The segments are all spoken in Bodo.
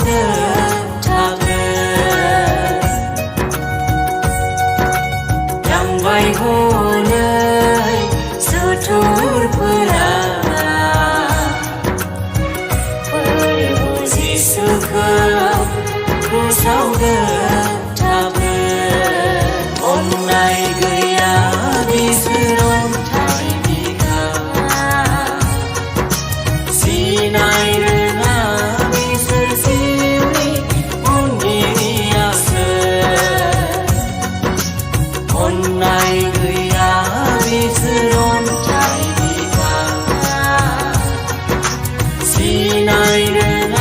เดินทางเดินยังไว้หูเลยสุดทุกเวลาสิสุขผู้เศร้าเดินทางเดินคนในก็อยากมีสื่อลมไทยมีค่าสีในเรื่องมีสื่อสีวิมุนดีอาเสคนในก็อยากมีสื่อลมไทยมีค่าสีในเรื่อง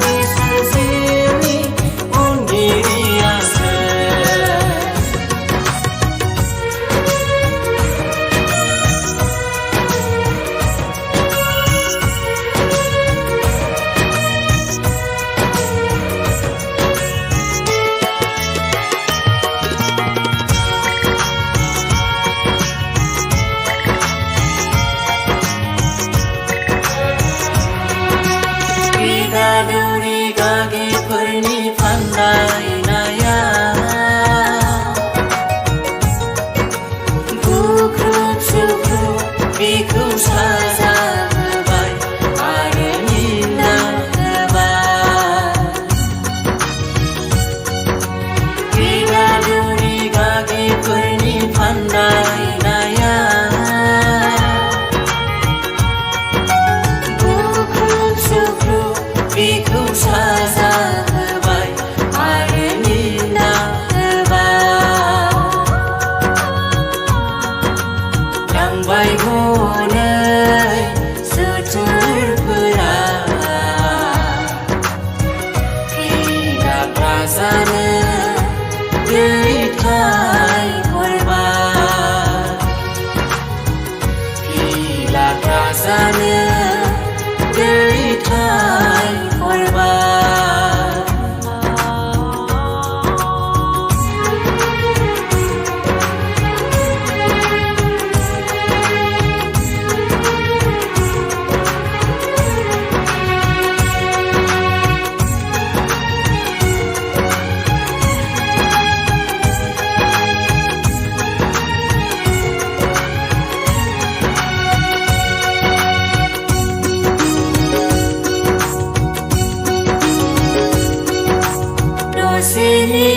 มีสื่อสีวิมุนดีอาเสफोरनि फाननाय नाया बुख्रुब सुख्रुब बिखौ साजा होबाय आरो निन्दा होबाय बिगालुनि गागिफोरनि फाननाय नाया बुख्रुब सुख्रुब बिखौ साजाไว้หูเลยสุดทุกเวลาที่ดับราซาเนยืดทายคนมาที่ดับราซาเนยืดทายคนมา Sini